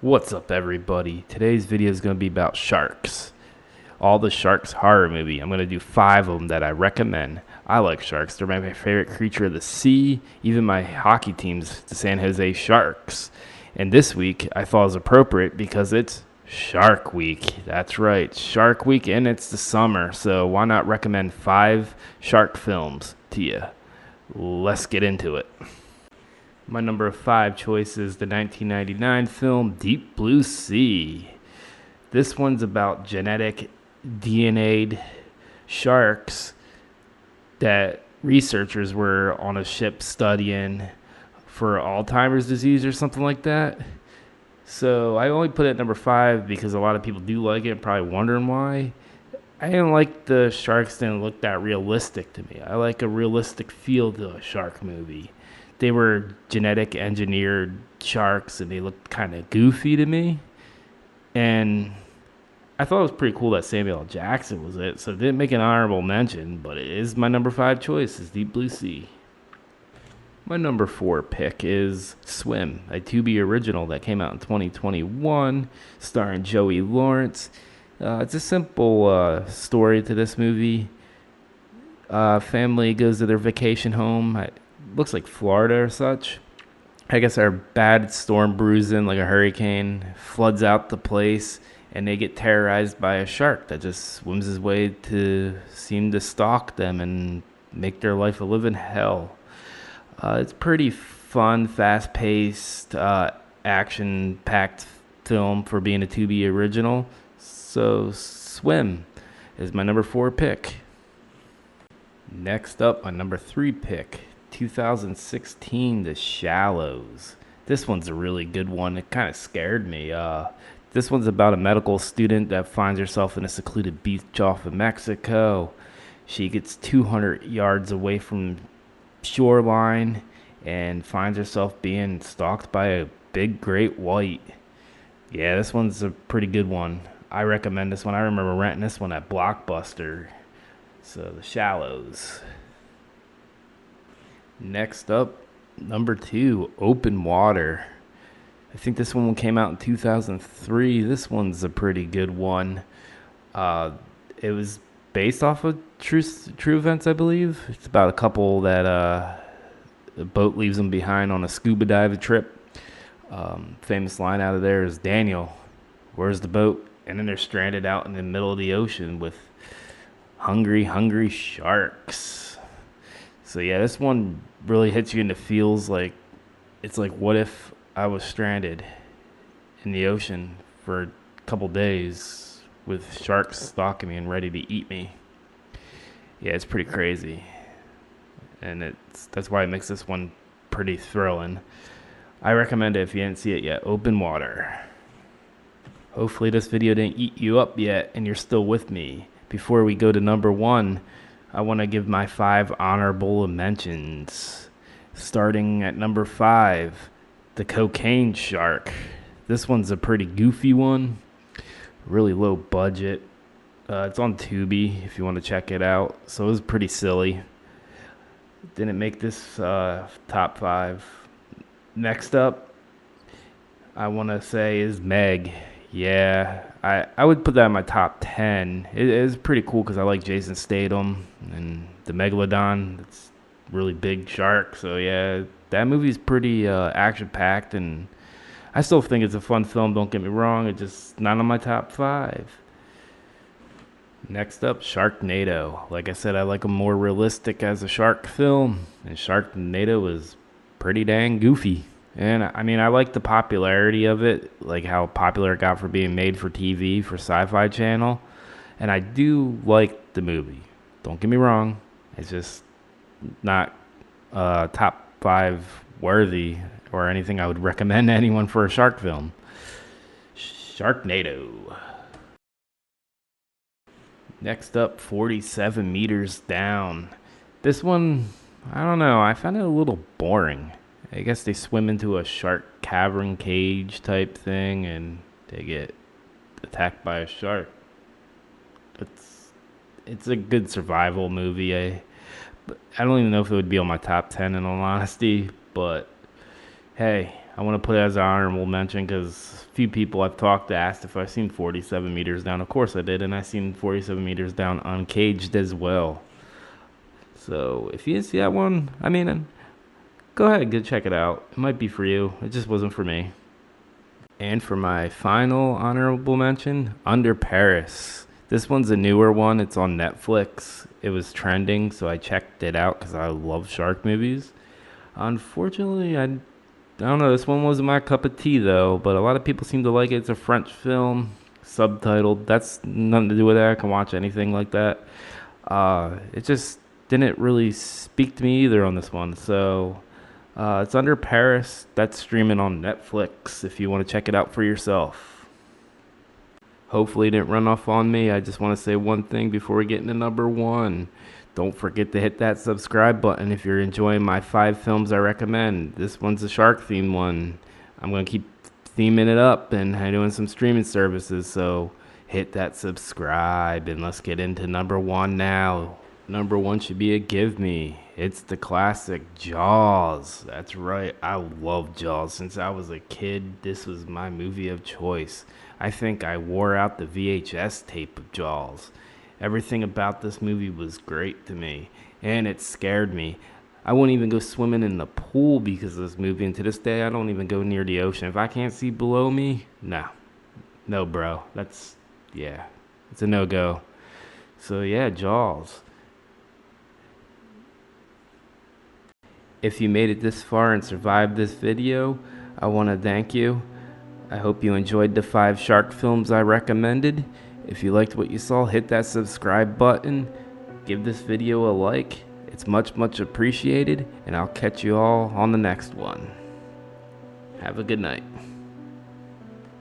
What's up, everybody? Today's video is going to be about sharks. All the Sharks horror movie. I'm going to do 5 of them that I recommend. I like sharks. They're my favorite creature of the sea. Even my hockey team's the San Jose Sharks. And this week, I thought it was appropriate because it's Shark Week. That's right, Shark Week, and it's the summer. So why not recommend 5 shark films to you? Let's get into it. My number 5 choice is the 1999 film Deep Blue Sea. This one's about genetic DNA'd sharks that researchers were on a ship studying for Alzheimer's disease or something like that. So I only put it at number 5 because a lot of people do like it, probably wondering why. I didn't like the sharks didn't look that realistic to me. I like a realistic feel to a shark movie. They were genetic engineered sharks and they looked kind of goofy to me. And I thought it was pretty cool that Samuel L. Jackson was it. So it didn't make an honorable mention, but it is my number 5 choice is Deep Blue Sea. My number 4 pick is Swim, a Tubi original that came out in 2021, starring Joey Lawrence. It's a simple story to this movie. Family goes to their vacation home. Looks like Florida or such. I guess our bad storm brews in like a hurricane, floods out the place, and they get terrorized by a shark that just swims his way to seem to stalk them and make their life a living hell. It's pretty fun, fast-paced, action-packed film for being a Tubi original. So Swim is my number 4 pick. Next up, my number 3 pick. 2016, The Shallows. This one's a really good one. It kind of scared me. This one's about a medical student that finds herself in a secluded beach off of Mexico. She gets 200 yards away from shoreline and finds herself being stalked by a big great white. Yeah, this one's a pretty good one. I recommend this one. I remember renting this one at Blockbuster. So, The Shallows. Next up, number 2, Open Water. I think this one came out in 2003. This one's a pretty good one. It was based off of true events, I believe. It's about a couple that the boat leaves them behind on a scuba dive trip. Famous line out of there is, "Daniel, where's the boat?" And then they're stranded out in the middle of the ocean with hungry sharks. So yeah, this one really hits you in the feels like it's like, what if I was stranded in the ocean for a couple days with sharks stalking me and ready to eat me? Yeah, it's pretty crazy. And that's why it makes this one pretty thrilling. I recommend it if you didn't see it yet. Open Water. Hopefully this video didn't eat you up yet and you're still with me. Before we go to number 1, I want to give my 5 honorable mentions. Starting at number 5, The Cocaine Shark. This one's a pretty goofy one. Really low budget. It's on Tubi if you want to check it out. So it was pretty silly. Didn't make this top 5. Next up, I want to say is Meg. Yeah, I would put that in my top 10. It is pretty cool because I like Jason Statham and the Megalodon. It's really big shark. So yeah, that movie's pretty action-packed, and I still think it's a fun film. Don't get me wrong. It's just not on my top 5. Next up, Sharknado. Like I said, I like them more realistic as a shark film, and Sharknado is pretty dang goofy. And I mean, I like the popularity of it, like how popular it got for being made for TV, for Sci-Fi Channel. And I do like the movie. Don't get me wrong. It's just not top 5 worthy or anything I would recommend to anyone for a shark film. Sharknado. Next up, 47 Meters Down. This one, I don't know. I found it a little boring. I guess they swim into a shark cavern cage type thing and they get attacked by a shark. It's a good survival movie. I don't even know if it would be on my top 10 in all honesty, but hey, I want to put it as an honorable mention because a few people I've talked to asked if I've seen 47 meters down. Of course I did, and I've seen 47 meters down uncaged as well. So if you didn't see that one, I mean, go ahead, go check it out. It might be for you. It just wasn't for me. And for my final honorable mention, Under Paris. This one's a newer one. It's on Netflix. It was trending, so I checked it out because I love shark movies. Unfortunately, I don't know. This one wasn't my cup of tea, though, but a lot of people seem to like it. It's a French film, subtitled. That's nothing to do with it. I can watch anything like that. It just didn't really speak to me either on this one. So it's Under Paris. That's streaming on Netflix if you want to check it out for yourself. Hopefully it didn't run off on me. I just want to say one thing before we get into number one. Don't forget to hit that subscribe button if you're enjoying my 5 films I recommend. This one's a shark themed one. I'm going to keep theming it up and doing some streaming services. So hit that subscribe and let's get into number one now. Number one should be a give me. It's the classic Jaws. That's right. I love Jaws. Since I was a kid, this was my movie of choice. I think I wore out the VHS tape of Jaws. Everything about this movie was great to me, and it scared me. I wouldn't even go swimming in the pool because of this movie, and to this day, I don't even go near the ocean. If I can't see below me, no, bro. It's a no-go. So yeah, Jaws. If you made it this far and survived this video, I want to thank you. I hope you enjoyed the 5 shark films I recommended. If you liked what you saw, hit that subscribe button. Give this video a like. It's much appreciated, and I'll catch you all on the next one. Have a good night.